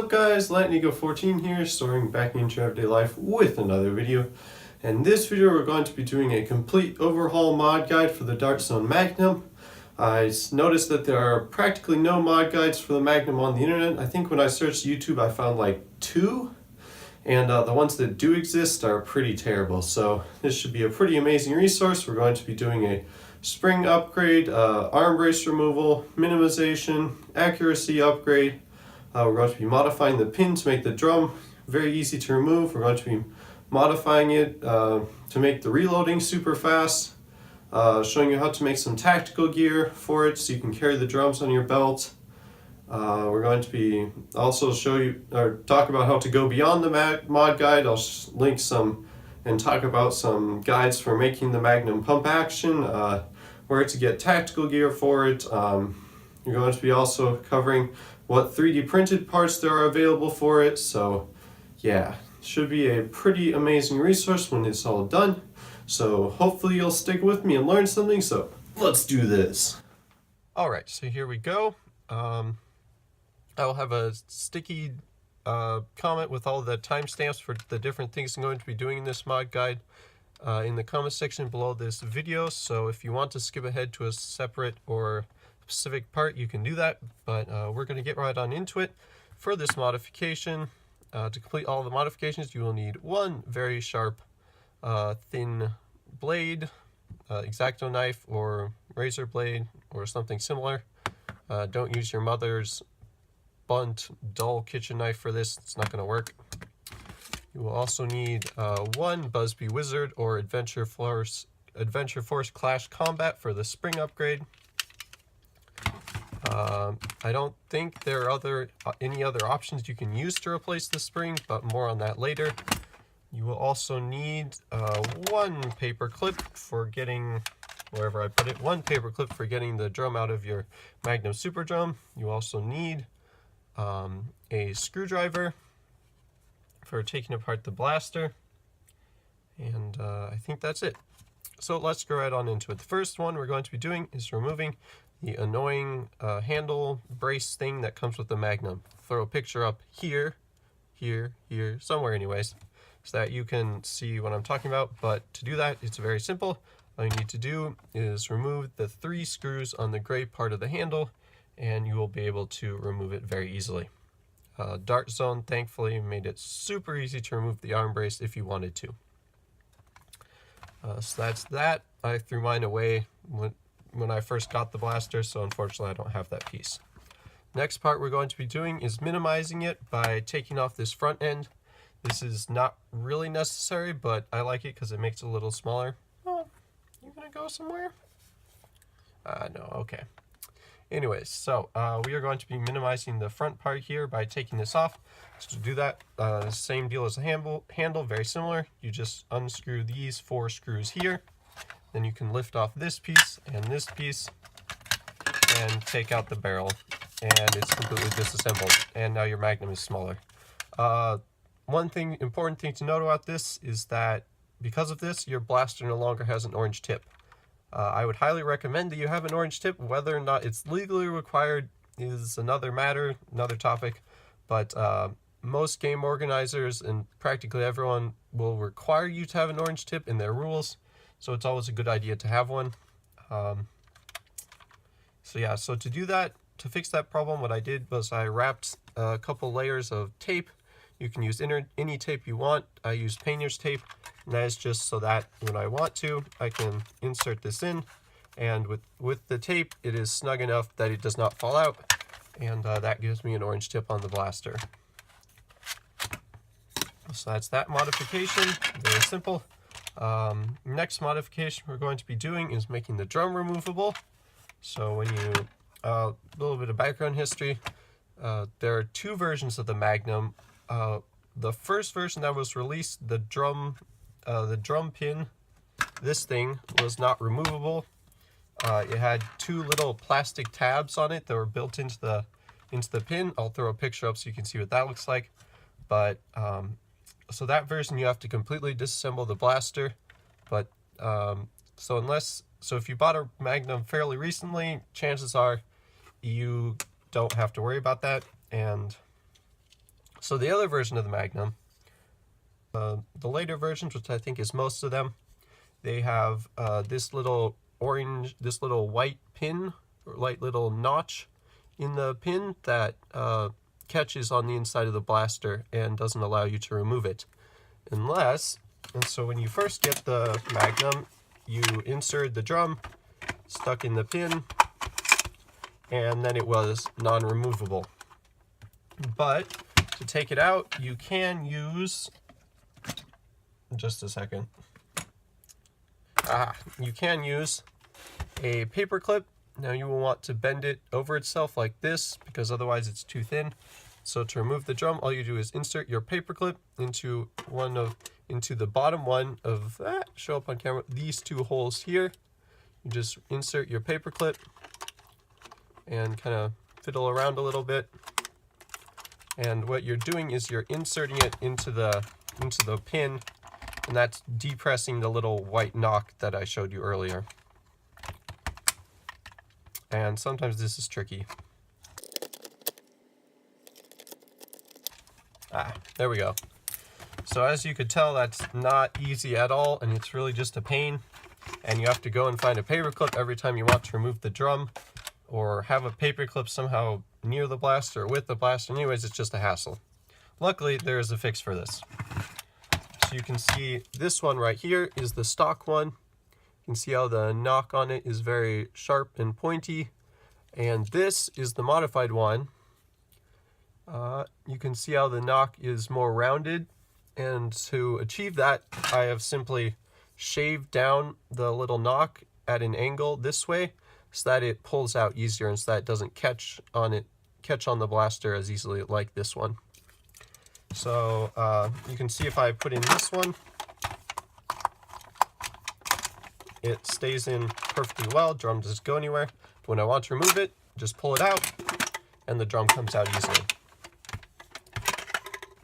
up guys, Lightning14 here, starting back into everyday life with another video. And this video we're going to be doing a complete overhaul mod guide for the Dart Zone Magnum. I noticed that there are practically no mod guides for the Magnum on the internet. I think when I searched YouTube I found like 2, and the ones that do exist are pretty terrible. So this should be a pretty amazing resource. We're going to be doing a spring upgrade, arm brace removal, minimization, accuracy upgrade. We're going to be modifying the pin to make the drum very easy to remove. We're going to be modifying it to make the reloading super fast, showing you how to make some tactical gear for it so you can carry the drums on your belt. We're going to be also show you or talk about how to go beyond the mod guide. I'll link some and talk about some guides for making the Magnum pump action, where to get tactical gear for it. You're going to be also covering what 3D printed parts there are available for it. So yeah, should be a pretty amazing resource when it's all done. So hopefully you'll stick with me and learn something. So let's do this. Alright, so here we go. I will have a sticky comment with all the timestamps for the different things I'm going to be doing in this mod guide in the comment section below this video. So if you want to skip ahead to a separate or specific part, you can do that, but we're going to get right on into it. For this modification, to complete all the modifications, you will need one very sharp thin blade, X-Acto knife or razor blade or something similar. Don't use your mother's blunt, dull kitchen knife for this. It's not going to work. You will also need one Busby Wizard or Adventure Force Clash Combat for the spring upgrade. I don't think there are any other options you can use to replace the spring, but more on that later. You will also need one paper clip for getting, wherever I put it, one paper clip for getting the drum out of your Magnum Super Drum. You also need a screwdriver for taking apart the blaster, and I think that's it. So let's go right on into it. The first one we're going to be doing is removing the annoying handle brace thing that comes with the Magnum. Throw a picture up here, somewhere anyways, so that you can see what I'm talking about. But to do that, it's very simple. All you need to do is remove the 3 screws on the gray part of the handle, and you will be able to remove it very easily. Dart Zone thankfully made it super easy to remove the arm brace if you wanted to. So that's that. I threw mine away when I first got the blaster, so unfortunately I don't have that piece. Next part we're going to be doing is minimizing it by taking off this front end. This is not really necessary, but I like it because it makes it a little smaller. Oh, you gonna go somewhere? No, okay. Anyways, so we are going to be minimizing the front part here by taking this off. So to do that, same deal as the handle, very similar. You just unscrew these 4 screws here. Then you can lift off this piece and take out the barrel, and it's completely disassembled. And now your Magnum is smaller. One important thing to note about this is that because of this, your blaster no longer has an orange tip. I would highly recommend that you have an orange tip. Whether or not it's legally required is another matter, another topic. But most game organizers and practically everyone will require you to have an orange tip in their rules. So it's always a good idea to have one. So yeah, so to do that, to fix that problem, what I did was I wrapped a couple layers of tape. You can use any tape you want. I used painter's tape, and that is just so that when I want to, I can insert this in, and with the tape, it is snug enough that it does not fall out, and that gives me an orange tip on the blaster. So that's that modification, very simple. Next modification we're going to be doing is making the drum removable. So when you, a little bit of background history, there are 2 versions of the Magnum. The first version that was released, the drum pin, this thing was not removable. It had 2 little plastic tabs on it that were built into the pin. I'll throw a picture up so you can see what that looks like. But so that version you have to completely disassemble the blaster. But so if you bought a Magnum fairly recently, chances are you don't have to worry about that. And So the other version of the Magnum, the later versions, which I think is most of them, they have this little white pin, or light little notch in the pin that catches on the inside of the blaster and doesn't allow you to remove it. And so when you first get the Magnum, you insert the drum, stuck in the pin, and then it was non-removable. But to take it out, you can use, just a second, you can use a paper clip. Now you will want to bend it over itself like this, because otherwise it's too thin. So to remove the drum, all you do is insert your paper clip into the bottom one of that, show up on camera, these two holes here. You just insert your paper clip and kind of fiddle around a little bit. And what you're doing is you're inserting it into the pin, and that's depressing the little white knock that I showed you earlier. And sometimes this is tricky. There we go. So as you could tell, that's not easy at all, and it's really just a pain. And you have to go and find a paper clip every time you want to remove the drum, or have a paper clip somehow near the blaster or with the blaster. Anyways, it's just a hassle. Luckily, there is a fix for this. So you can see this one right here is the stock one. You can see how the knock on it is very sharp and pointy. And this is the modified one. You can see how the knock is more rounded. And to achieve that, I have simply shaved down the little knock at an angle this way, so that it pulls out easier and so that it doesn't catch on the blaster as easily like this one. So you can see if I put in this one, it stays in perfectly well, drum doesn't go anywhere. But when I want to remove it, just pull it out and the drum comes out easily.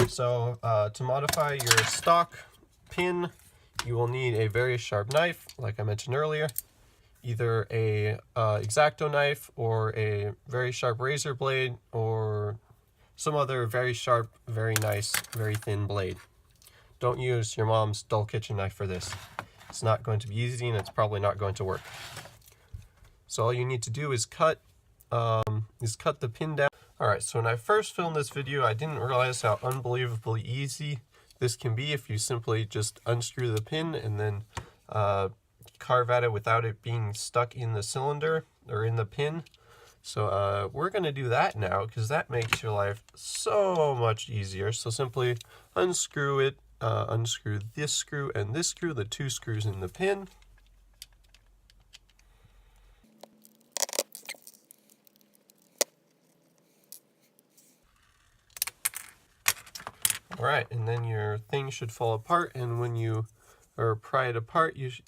So to modify your stock pin, you will need a very sharp knife, like I mentioned earlier. Either a X-Acto knife or a very sharp razor blade or some other very sharp, very nice, very thin blade. Don't use your mom's dull kitchen knife for this. It's not going to be easy and it's probably not going to work. So all you need to do is cut the pin down. Alright, so when I first filmed this video, I didn't realize how unbelievably easy this can be if you simply just unscrew the pin and then carve at it without it being stuck in the cylinder or in the pin. So we're going to do that now, because that makes your life so much easier. So simply unscrew it, unscrew this screw and this screw, the two screws in the pin. Alright, and then your thing should fall apart, and when you pry it apart, it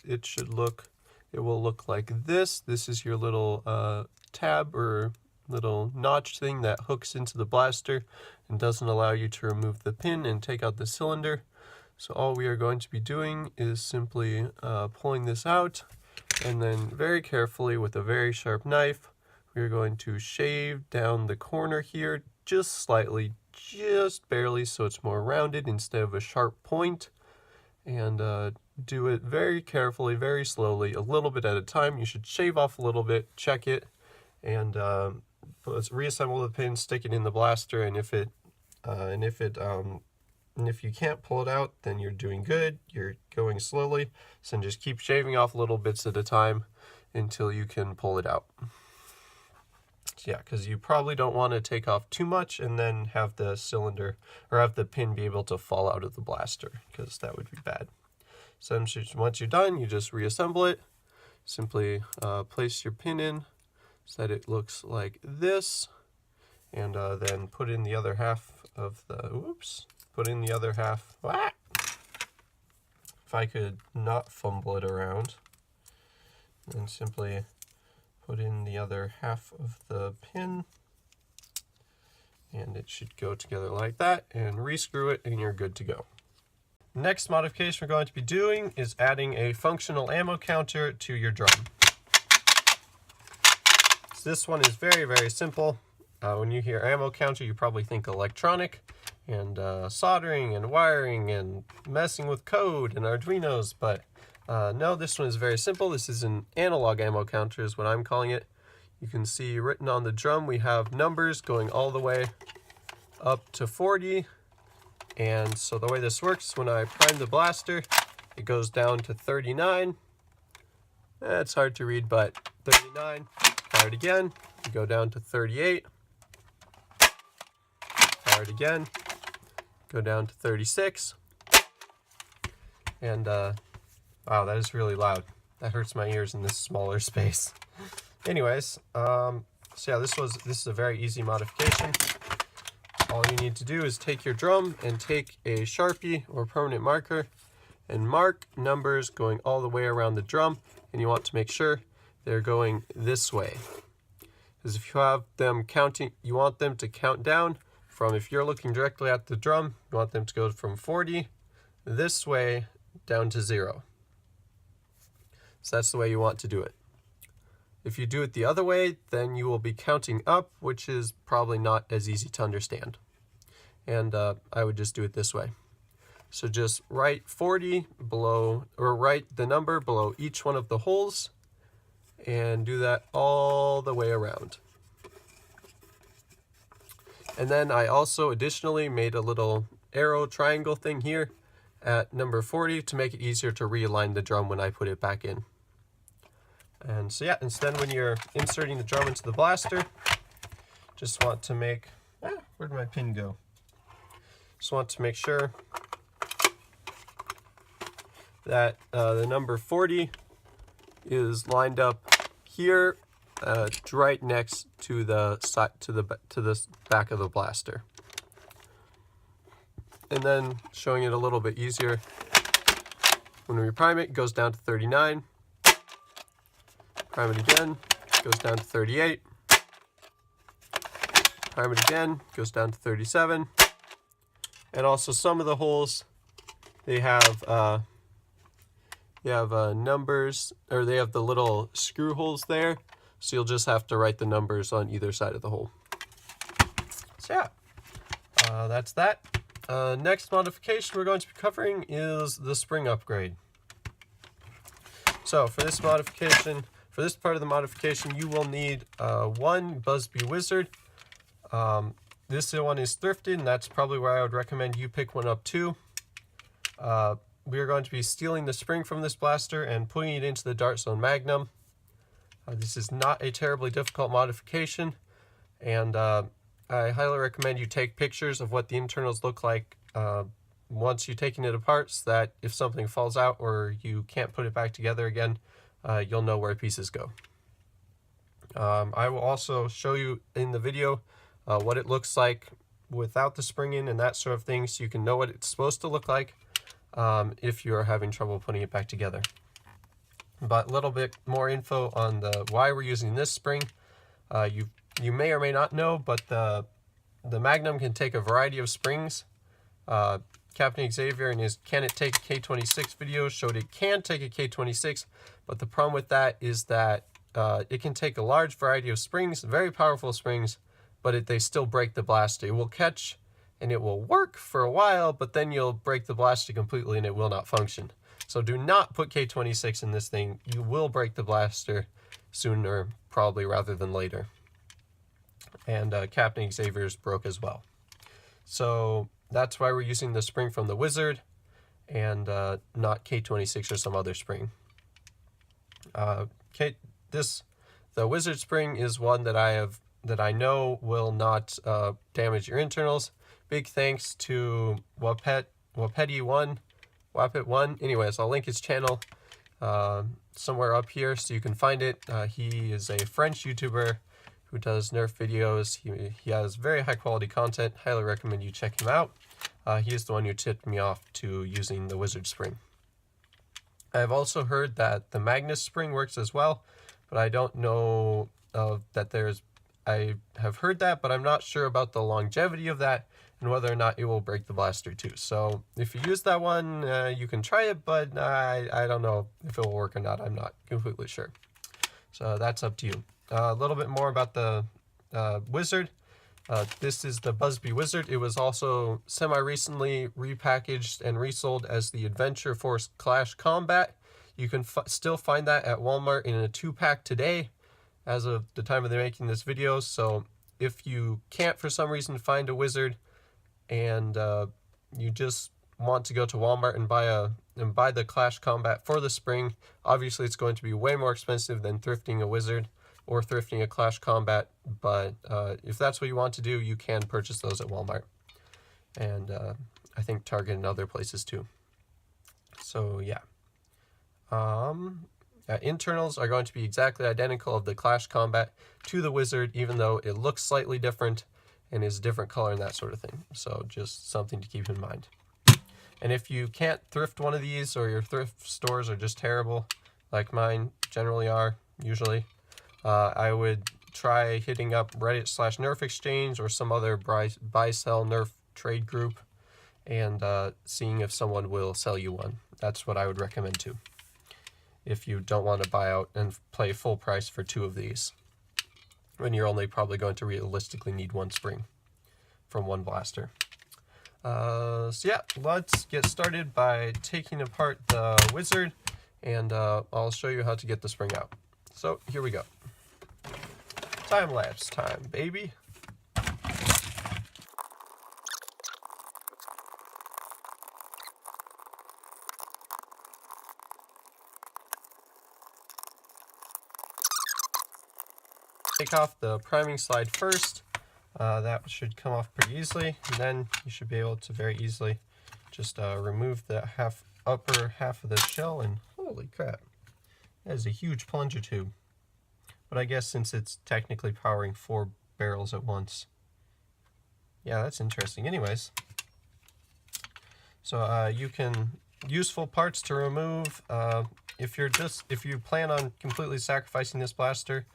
will look like this. This is your little tab or little notch thing that hooks into the blaster and doesn't allow you to remove the pin and take out the cylinder. So all we are going to be doing is simply pulling this out, and then very carefully with a very sharp knife, we are going to shave down the corner here just slightly, just barely, so it's more rounded instead of a sharp point. And do it very carefully, very slowly, a little bit at a time. You should shave off a little bit, check it, and let's reassemble the pin, stick it in the blaster, and if you can't pull it out, then you're doing good. You're going slowly, so just keep shaving off little bits at a time until you can pull it out. Yeah, because you probably don't want to take off too much and then have the cylinder or have the pin be able to fall out of the blaster, because that would be bad. So once you're done, you just reassemble it. Simply place your pin in so that it looks like this, and then put in the other half of the, put in the other half. If I could not fumble it around, and simply put in the other half of the pin, and it should go together like that, and rescrew it, and you're good to go. Next modification we're going to be doing is adding a functional ammo counter to your drum. So this one is very, very simple. When you hear ammo counter, you probably think electronic, and soldering and wiring and messing with code and Arduinos, but no, this one is very simple. This is an analog ammo counter is what I'm calling it. You can see written on the drum we have numbers going all the way up to 40, and so the way this works, when I prime the blaster, it goes down to 39. It's hard to read, but 39. Fire it again, you go down to 38. Fire it again, go down to 36. And wow, that is really loud. That hurts my ears in this smaller space. Anyways, so yeah, this is a very easy modification. All you need to do is take your drum and take a Sharpie or permanent marker and mark numbers going all the way around the drum, and you want to make sure they're going this way. Because if you have them counting, you want them to count down from, if you're looking directly at the drum, you want them to go from 40 this way down to 0. So that's the way you want to do it. If you do it the other way, then you will be counting up, which is probably not as easy to understand. And I would just do it this way. So just write 40 below, or write the number below each one of the holes, and do that all the way around. And then I also additionally made a little arrow triangle thing here at number 40 to make it easier to realign the drum when I put it back in. And so yeah, instead when you're inserting the drum into the blaster, just want to make, where'd my pin go? Just want to make sure that the number 40 is lined up here, right next to the side, to the back of the blaster. And then showing it a little bit easier, when we prime it, it goes down to 39. Prime it again, goes down to 38. Prime it again, goes down to 37. And also some of the holes, they have numbers, or they have the little screw holes there. So you'll just have to write the numbers on either side of the hole. So yeah, that's that. Next modification we're going to be covering is the spring upgrade. So for this modification, for this part of the modification, you will need one Busby Wizard. This one is thrifted, and that's probably where I would recommend you pick one up too. We are going to be stealing the spring from this blaster and putting it into the Dart Zone Magnum. This is not a terribly difficult modification, and I highly recommend you take pictures of what the internals look like once you've taken it apart, so that if something falls out or you can't put it back together again, you'll know where pieces go. I will also show you in the video what it looks like without the spring in and that sort of thing, so you can know what it's supposed to look like if you're having trouble putting it back together. But a little bit more info on why we're using this spring. You may or may not know, but the Magnum can take a variety of springs. Captain Xavier in his Can It Take a K26 video showed it can take a K26, but the problem with that is that it can take a large variety of springs, very powerful springs, but they still break the blaster. It will catch and it will work for a while, but then you'll break the blaster completely and it will not function. So do not put K26 in this thing. You will break the blaster sooner, probably, rather than later. And Captain Xavier's broke as well. So that's why we're using the spring from the Wizard and not K26 or some other spring. The Wizard spring is one that I know will not damage your internals. Big thanks to Wapet1. Anyways, I'll link his channel somewhere up here so you can find it. He is a French YouTuber who does Nerf videos. He has very high quality content. Highly recommend you check him out. He is the one who tipped me off to using the Wizard spring. I've also heard that the Magnus spring works as well, but I don't know that I have heard that, but I'm not sure about the longevity of that and whether or not it will break the blaster too. So if you use that one, you can try it, but I don't know if it will work or not. I'm not completely sure. So that's up to you. A little bit more about the Wizard. This is the Busby Wizard. It was also semi-recently repackaged and resold as the Adventure Force Clash Combat. You can still find that at Walmart in a 2-pack today, as of the time of the making this video. So if you can't for some reason find a wizard, and you just want to go to Walmart and buy the Clash Combat for the spring, obviously it's going to be way more expensive than thrifting a wizard or thrifting a Clash Combat, but if that's what you want to do, you can purchase those at Walmart, and I think Target and other places too. So yeah. Internals are going to be exactly identical of the Clash Combat to the wizard, even though it looks slightly different and is a different color and that sort of thing. So just something to keep in mind. And if you can't thrift one of these, or your thrift stores are just terrible, like mine generally are, usually, I would try hitting up Reddit/Nerf Exchange or some other buy-sell Nerf trade group and seeing if someone will sell you one. That's what I would recommend too, if you don't want to buy out and play full price for 2 of these, when you're only probably going to realistically need 1 spring from 1 blaster. So yeah, let's get started by taking apart the wizard, and I'll show you how to get the spring out. So here we go. Time lapse time, baby. Take off the priming slide first. That should come off pretty easily, and then you should be able to very easily just remove the upper half of the shell, and holy crap, that is a huge plunger tube. But I guess since it's technically powering 4 barrels at once. Yeah, that's interesting. Anyways, so you can, useful parts to remove, if you plan on completely sacrificing this blaster,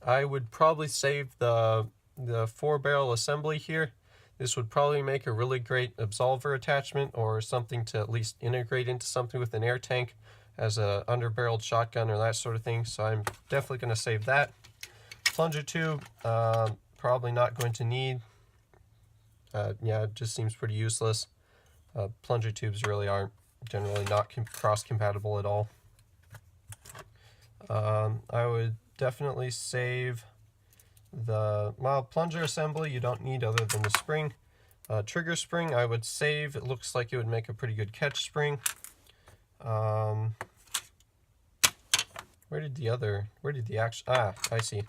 I would probably save the 4-barrel assembly here. This would probably make a really great absolver attachment, or something to at least integrate into something with an air tank as a underbarreled shotgun or that sort of thing. So I'm definitely going to save that. Plunger tube, probably not going to need. Yeah, it just seems pretty useless. Plunger tubes really aren't generally not cross-compatible at all. I would definitely save the plunger assembly. You don't need other than the spring. Trigger spring I would save. It looks like it would make a pretty good catch spring. Where did the actual, I see.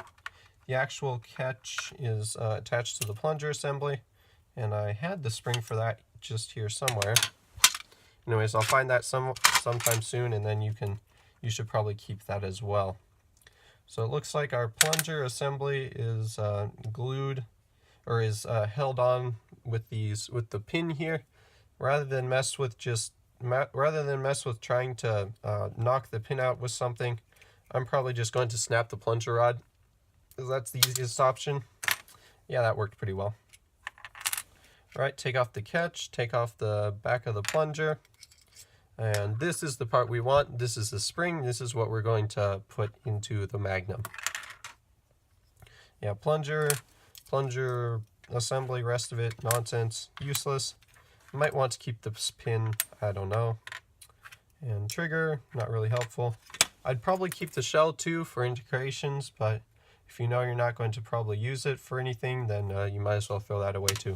The actual catch is attached to the plunger assembly, and I had the spring for that just here somewhere. Anyways, I'll find that sometime soon, and then you should probably keep that as well. So it looks like our plunger assembly is glued, or is held on with the pin here. Rather than mess with trying to knock the pin out with something, I'm probably just going to snap the plunger rod, because that's the easiest option. Yeah, that worked pretty well. All right, take off the catch, take off the back of the plunger, and this is the part we want. This is the spring. This is what we're going to put into the Magnum. Yeah, plunger assembly, rest of it nonsense, useless. You might want to keep the pin, I don't know. And trigger, not really helpful. I'd probably keep the shell too for integrations, but if you know you're not going to probably use it for anything, then you might as well throw that away too.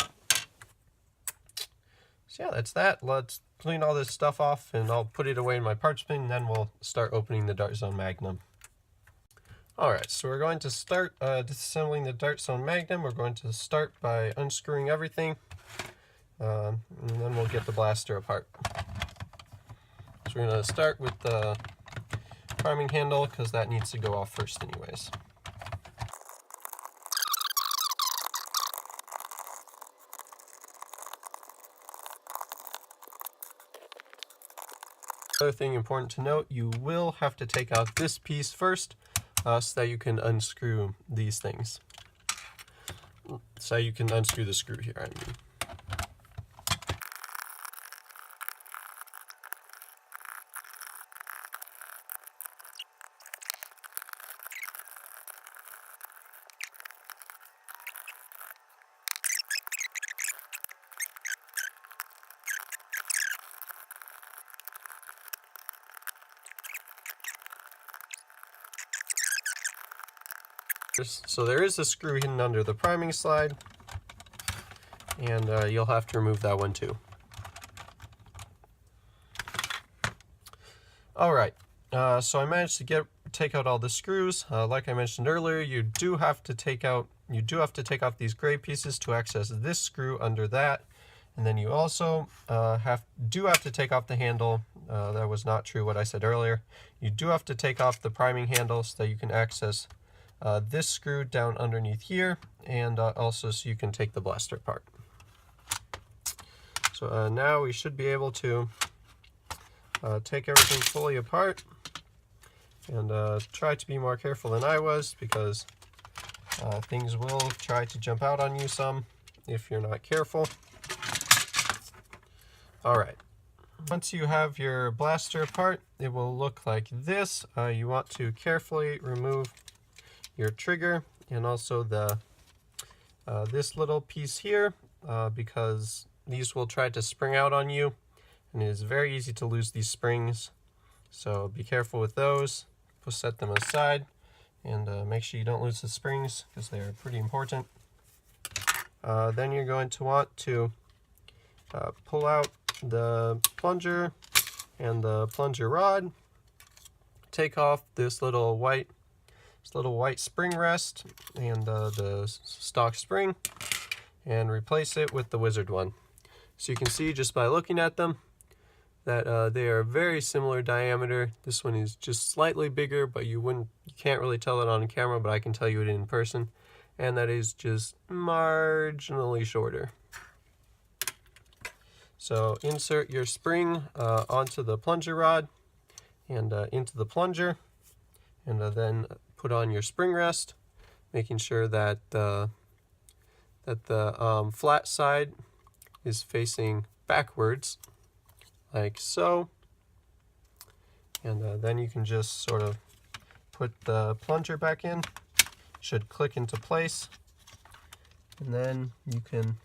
So yeah, that's that. Let's clean all this stuff off, and I'll put it away in my parts bin, and then we'll start opening the Dart Zone Magnum. Alright, so we're going to start disassembling the Dart Zone Magnum. We're going to start by unscrewing everything, and then we'll get the blaster apart. So we're going to start with the priming handle, because that needs to go off first anyways. Another thing important to note, you will have to take out this piece first, so that you can unscrew these things. So you can unscrew the screw here, I mean. So there is a screw hidden under the priming slide, and you'll have to remove that one too. Alright, so I managed to take out all the screws. Like I mentioned earlier, you do have to take off these gray pieces to access this screw under that. And then you also do have to take off the handle. That was not true what I said earlier. You do have to take off the priming handle so that you can access this screw down underneath here, and also so you can take the blaster apart. So now we should be able to take everything fully apart, and try to be more careful than I was, because things will try to jump out on you some if you're not careful. Alright, once you have your blaster apart, it will look like this. You want to carefully remove your trigger and also the this little piece here, because these will try to spring out on you, and it is very easy to lose these springs. So be careful with those. We'll set them aside, and make sure you don't lose the springs, because they are pretty important. Then you're going to want to pull out the plunger and the plunger rod. Take off this little white spring rest and the stock spring, and replace it with the wizard one. So you can see just by looking at them that they are very similar diameter. This one is just slightly bigger, but you can't really tell it on camera, but I can tell you it in person. And that is just marginally shorter. So insert your spring onto the plunger rod and into the plunger, and then put on your spring rest, making sure that the flat side is facing backwards, like so. And then you can just sort of put the plunger back in. Should click into place, and then you can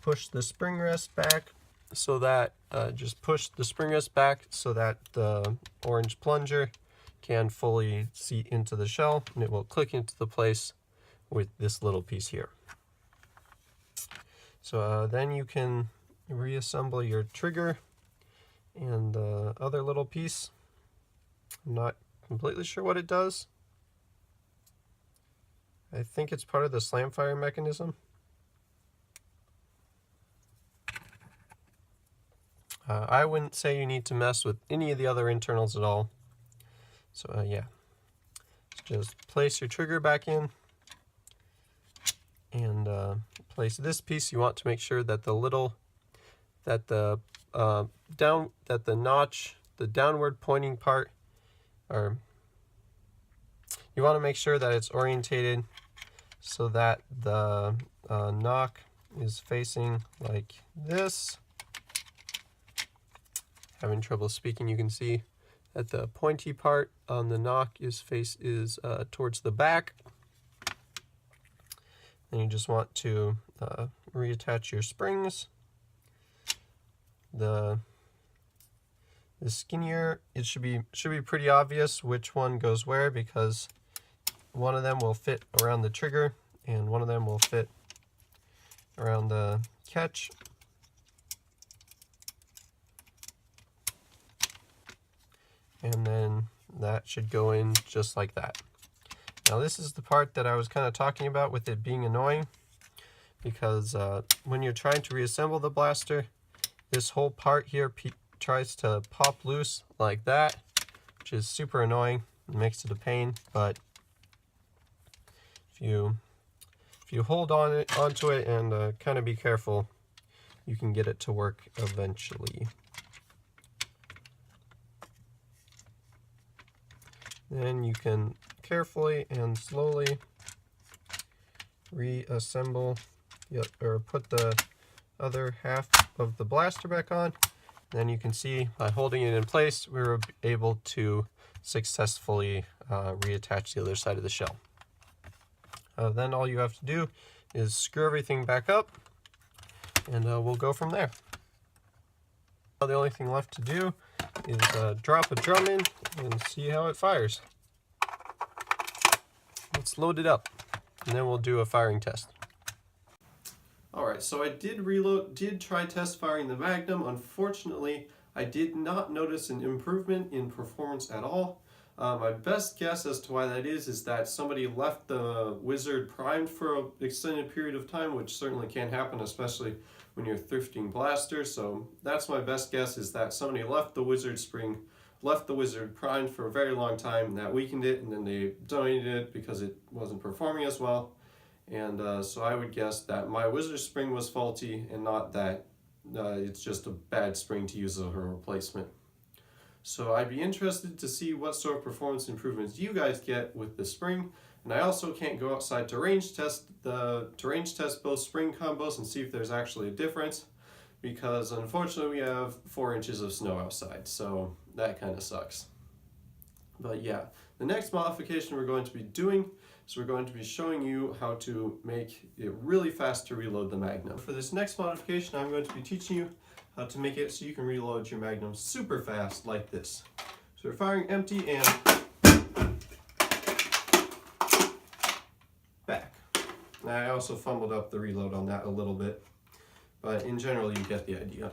push the spring rest back, so that just push the spring rest back so that the orange plunger can fully seat into the shell, and it will click into the place with this little piece here. So then you can reassemble your trigger and the other little piece. I'm not completely sure what it does. I think it's part of the slam fire mechanism. I wouldn't say you need to mess with any of the other internals at all. So yeah, just place your trigger back in, and place this piece. You want to make sure that the notch, the downward pointing part, or you want to make sure that it's orientated so that the knock is facing like this. Having trouble speaking, you can see that the pointy part on the knock is towards the back. And you just want to reattach your springs. The skinnier, it should be pretty obvious which one goes where, because one of them will fit around the trigger and one of them will fit around the catch. And then that should go in just like that. Now this is the part that I was kind of talking about with it being annoying, because when you're trying to reassemble the blaster, this whole part here tries to pop loose like that, which is super annoying. It makes it a pain, but if you hold onto it and kind of be careful, you can get it to work eventually. Then you can carefully and slowly reassemble, or put the other half of the blaster back on. Then you can see by holding it in place, we were able to successfully reattach the other side of the shell. Then all you have to do is screw everything back up, and we'll go from there. Now the only thing left to do is drop a drum in and see how it fires. let's load it up and then we'll do a firing test. Alright, so I did try test firing the Magnum. Unfortunately, I did not notice an improvement in performance at all. My best guess as to why that is that somebody left the Wizard primed for an extended period of time, which certainly can happen, especially when you're thrifting blasters. So that's my best guess, is that somebody left the Wizard primed for a very long time, and that weakened it, and then they donated it because it wasn't performing as well. And so I would guess that my Wizard spring was faulty and not that it's just a bad spring to use as a replacement. So I'd be interested to see what sort of performance improvements you guys get with the spring. And I also can't go outside to range test both spring combos and see if there's actually a difference, because unfortunately we have 4 inches of snow outside, so that kind of sucks. But yeah, the next modification we're going to be doing is we're going to be showing you how to make it really fast to reload the Magnum. For this next modification, I'm going to be teaching you how to make it so you can reload your Magnum super fast like this. So we're firing empty and back. I also fumbled up the reload on that a little bit, but in general you get the idea.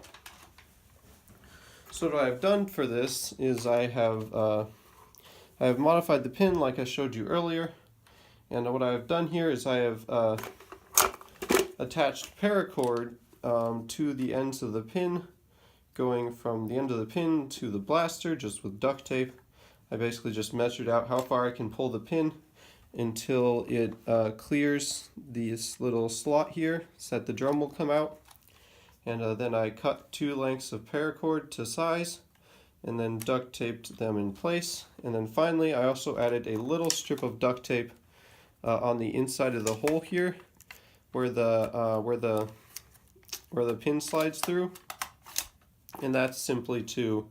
So what I've done for this is I have modified the pin like I showed you earlier, and what I've done here is I have attached paracord to the ends of the pin, going from the end of the pin to the blaster just with duct tape. I basically just measured out how far I can pull the pin until it clears this little slot here so that the drum will come out. And then I cut 2 lengths of paracord to size and then duct taped them in place. And then finally I also added a little strip of duct tape on the inside of the hole here where the pin slides through, and that's simply to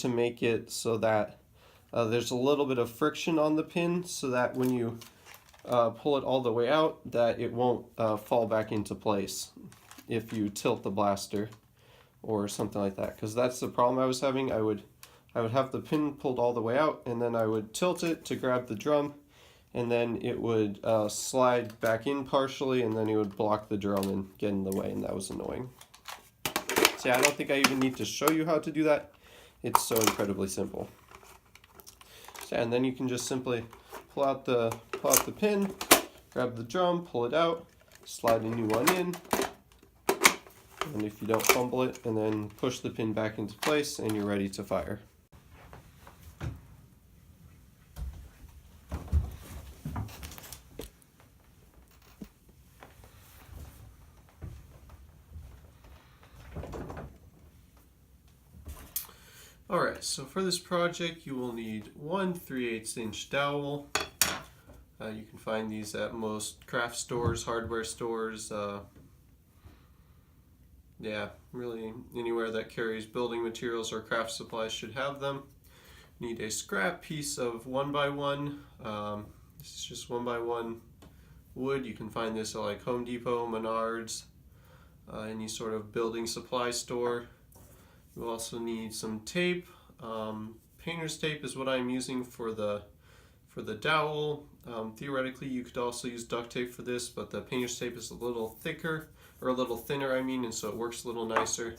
make it so that there's a little bit of friction on the pin, so that when you pull it all the way out, that it won't fall back into place if you tilt the blaster or something like that. Because that's the problem I was having. I would have the pin pulled all the way out, and then I would tilt it to grab the drum, and then it would slide back in partially, and then it would block the drum and get in the way, and that was annoying. So yeah, I don't think I even need to show you how to do that. It's so incredibly simple. So, and then you can just simply pull out the pin, grab the drum, pull it out, slide a new one in, and if you don't fumble it, and then push the pin back into place, and you're ready to fire. Alright, so for this project you will need 1 3/8 inch dowel. You can find these at most craft stores, hardware stores, yeah, really anywhere that carries building materials or craft supplies should have them. You need a scrap piece of 1x1. This is just 1x1 wood. You can find this at like Home Depot, Menards, any sort of building supply store. You also need some tape. Painter's tape is what I'm using for the dowel. Theoretically, you could also use duct tape for this, but the painter's tape is a little thicker, or a little thinner, I mean, and so it works a little nicer.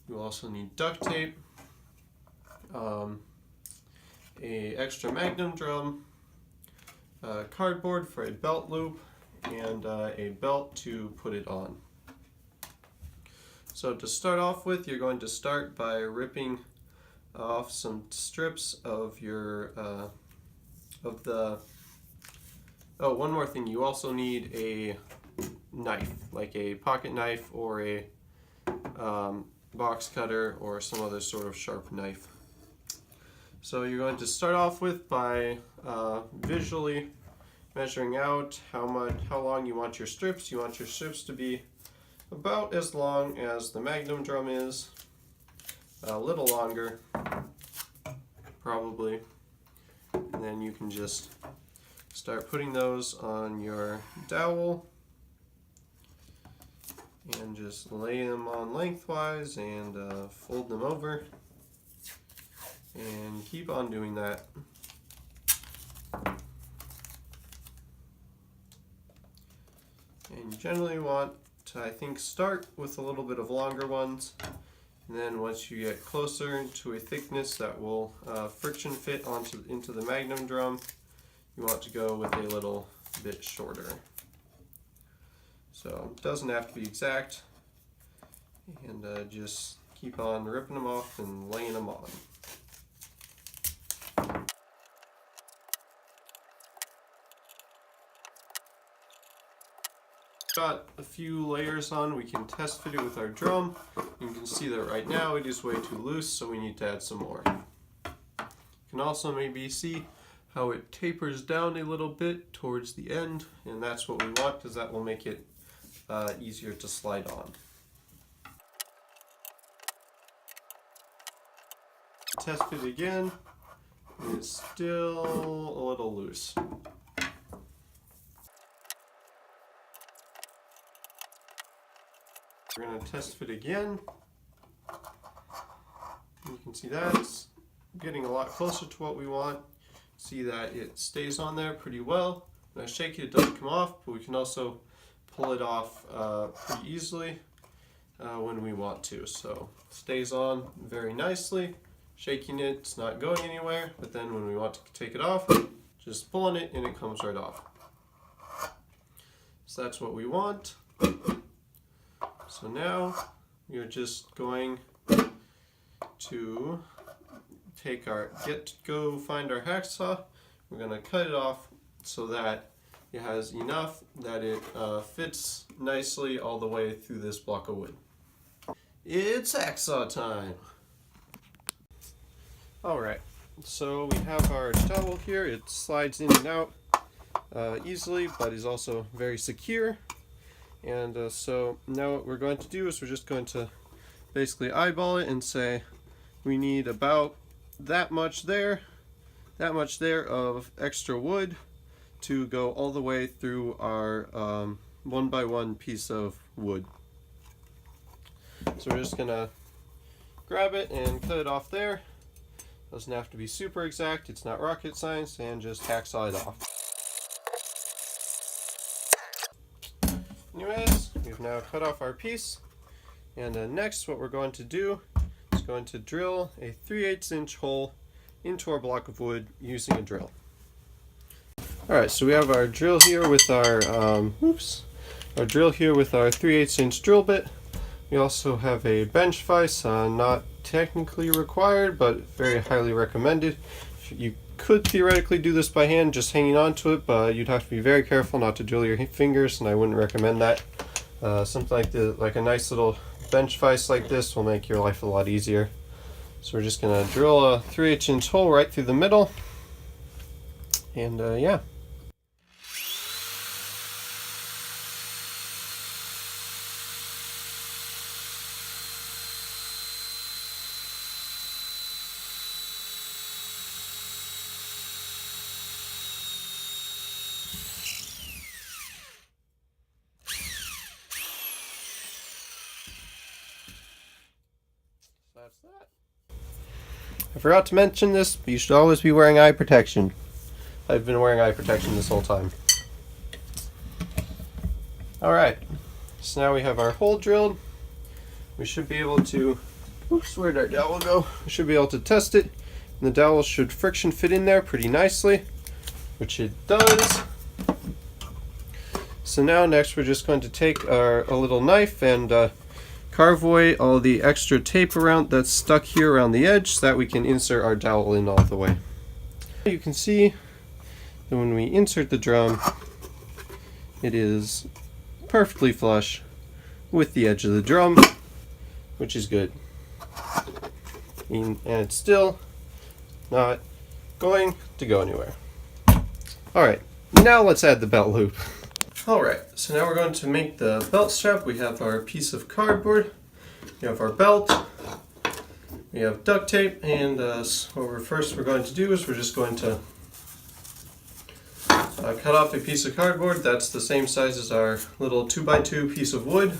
You also need duct tape, a extra Magnum drum, cardboard for a belt loop, and a belt to put it on. So to start off with, you're going to start by ripping off some strips of your oh, one more thing, you also need a knife, like a pocket knife or a box cutter or some other sort of sharp knife. So you're going to start off with by visually measuring out how long you want your strips. You want your strips to be about as long as the Magnum drum is, a little longer probably, and then you can just start putting those on your dowel and just lay them on lengthwise and fold them over and keep on doing that. You generally want to, I think, start with a little bit of longer ones, and then once you get closer to a thickness that will friction fit into the Magnum drum, you want to go with a little bit shorter. So it doesn't have to be exact, and just keep on ripping them off and laying them on. Got a few layers on. We can test fit it with our drum. You can see that right now it is way too loose, so we need to add some more. You can also maybe see how it tapers down a little bit towards the end, and that's what we want because that will make it easier to slide on. Test fit again. It is still a little loose. We're going to test fit again. You can see that it's getting a lot closer to what we want. See that it stays on there pretty well. When I shake it, it doesn't come off, but we can also pull it off pretty easily when we want to. So it stays on very nicely. Shaking it, it's not going anywhere, but then when we want to take it off, just pull on it and it comes right off. So that's what we want. So now we're just going to take our go find our hacksaw. We're going to cut it off so that it has enough that it fits nicely all the way through this block of wood. It's hacksaw time! Alright, so we have our dowel here. It slides in and out easily, but is also very secure. And so now what we're going to do is we're just going to basically eyeball it and say we need about that much there of extra wood to go all the way through our 1x1 piece of wood. So we're just gonna grab it and cut it off there. Doesn't have to be super exact, it's not rocket science, and just hacksaw it off. Anyways, we've now cut off our piece, and next what we're going to do is going to drill a 3/8 inch hole into our block of wood using a drill. Alright, so we have our drill here with our drill here with our 3/8 inch drill bit. We also have a bench vise, not technically required, but very highly recommended. You could theoretically do this by hand, just hanging on to it, but you'd have to be very careful not to drill your fingers, and I wouldn't recommend that. Something like a nice little bench vise like this will make your life a lot easier. So we're just going to drill a 3/8 inch hole right through the middle, and yeah. That's that. I forgot to mention this, but you should always be wearing eye protection. I've been wearing eye protection this whole time. Alright, so now we have our hole drilled. We should be able to, oops, where'd our dowel go? We should be able to test it, and the dowel should friction fit in there pretty nicely, which it does. So now next we're just going to take a little knife and carve away all the extra tape around that's stuck here around the edge so that we can insert our dowel in all the way. You can see that when we insert the drum, it is perfectly flush with the edge of the drum, which is good. And it's still not going to go anywhere. Alright, now let's add the belt loop. Alright, so now we're going to make the belt strap. We have our piece of cardboard, we have our belt, we have duct tape, and what we're going to do is we're just going to cut off a piece of cardboard that's the same size as our little 2x2 piece of wood,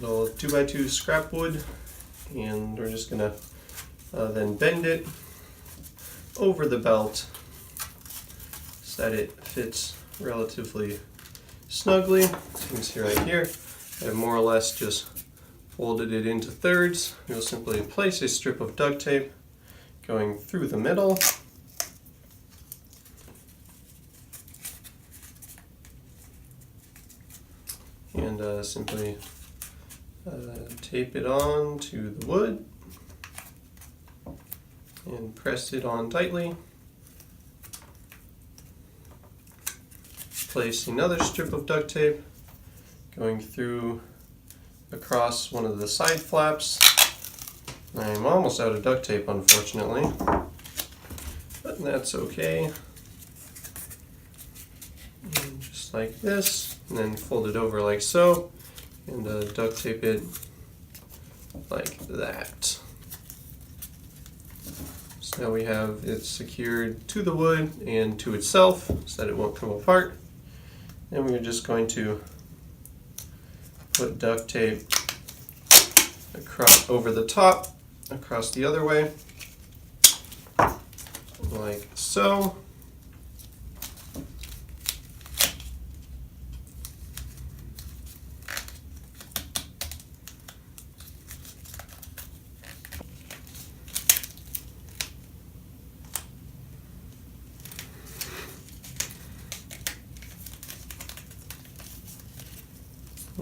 little 2x2 scrap wood, and we're just going to then bend it over the belt so that it fits relatively snugly. As you can see right here, I've more or less just folded it into thirds. You'll simply place a strip of duct tape going through the middle. And simply tape it on to the wood and press it on tightly. Place another strip of duct tape going through across one of the side flaps. I'm almost out of duct tape, unfortunately, but that's okay. And just like this, and then fold it over like so, and duct tape it like that. So now we have it secured to the wood and to itself so that it won't come apart. And we're just going to put duct tape across over the top, across the other way, like so.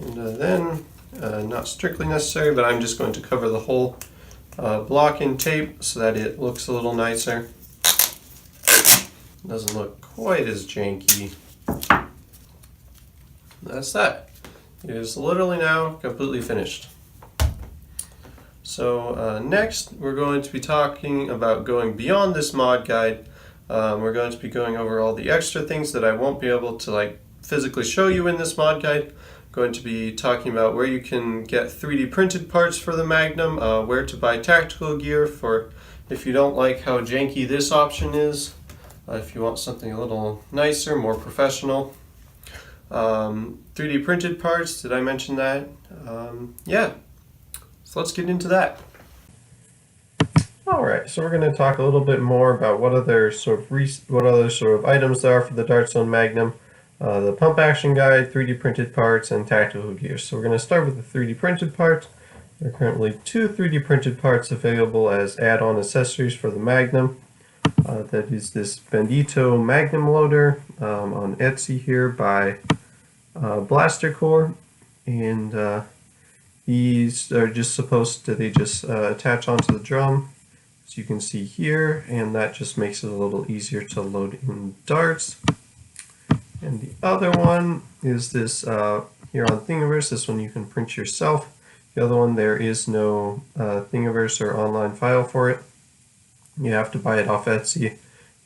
And then, not strictly necessary, but I'm just going to cover the whole block in tape so that it looks a little nicer. Doesn't look quite as janky. That's that. It is literally now completely finished. So next we're going to be talking about going beyond this mod guide. We're going to be going over all the extra things that I won't be able to physically show you in this mod guide. Going to be talking about where you can get 3D printed parts for the Magnum, where to buy tactical gear for if you don't like how janky this option is, if you want something a little nicer, more professional. 3D printed parts, did I mention that? Yeah, so let's get into that. Alright, so we're going to talk a little bit more about what other sort of items there are for the Dartzone Magnum. The pump action guide, 3D printed parts, and tactical gear. So we're going to start with the 3D printed parts. There are currently 2 3D printed parts available as add-on accessories for the Magnum. That is this Bandito Magnum loader on Etsy here by Blaster Core, and these are just attach onto the drum, as you can see here, and that just makes it a little easier to load in darts. And the other one is this here on Thingiverse. This one you can print yourself. The other one, there is no Thingiverse or online file for it. You have to buy it off Etsy.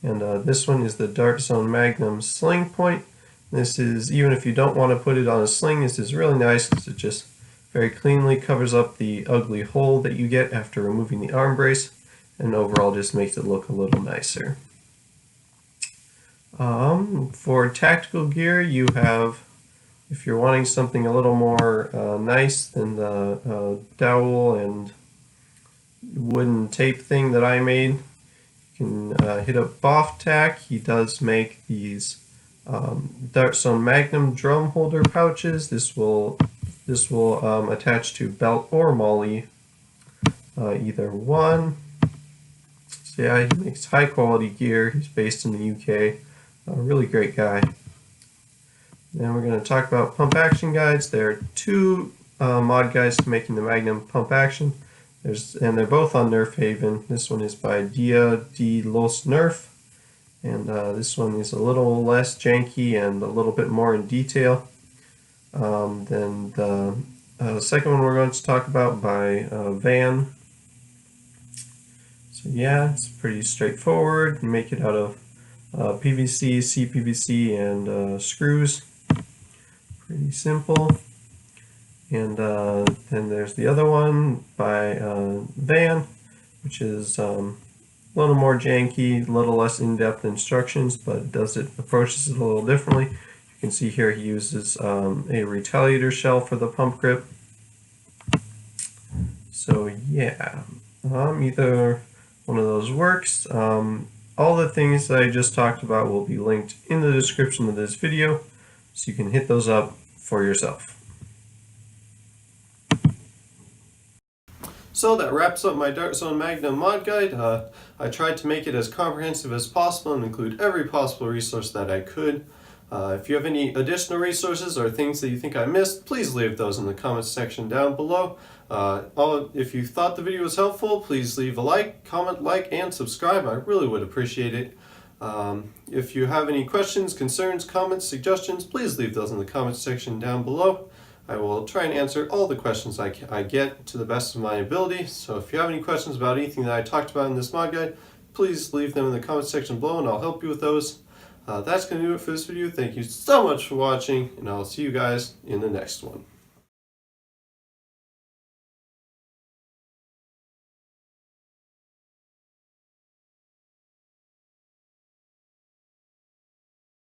And this one is the Dartzone Magnum Sling Point. This is, even if you don't want to put it on a sling, this is really nice because it just very cleanly covers up the ugly hole that you get after removing the arm brace, and overall just makes it look a little nicer. For tactical gear, you have, if you're wanting something a little more nice than the dowel and wooden tape thing that I made, you can hit up Tack. He does make these Dartzone Magnum drum holder pouches. This will attach to belt or molly, either one. So yeah, he makes high quality gear. He's based in the UK. A really great guy. Then we're going to talk about pump action guides. There are 2 mod guides to making the Magnum pump action. And they're both on Nerf Haven. This one is by Dia de los Nerf, and this one is a little less janky and a little bit more in detail than the second one we're going to talk about by Van. So yeah, it's pretty straightforward. You make it out of PVC, CPVC, and screws. Pretty simple. And then there's the other one by Van, which is a little more janky, a little less in-depth instructions, but approaches it a little differently. You can see here he uses a retaliator shell for the pump grip. So yeah, either one of those works. All the things that I just talked about will be linked in the description of this video. so you can hit those up for yourself. So that wraps up my Dart Zone Magnum mod guide. I tried to make it as comprehensive as possible and include every possible resource that I could. If you have any additional resources or things that you think I missed, please leave those in the comments section down below. If you thought the video was helpful, please leave a like, comment, and subscribe. I really would appreciate it. If you have any questions, concerns, comments, suggestions, please leave those in the comments section down below. I will try and answer all the questions I get to the best of my ability. So if you have any questions about anything that I talked about in this mod guide, please leave them in the comments section below and I'll help you with those. That's going to do it for this video. Thank you so much for watching, and I'll see you guys in the next one.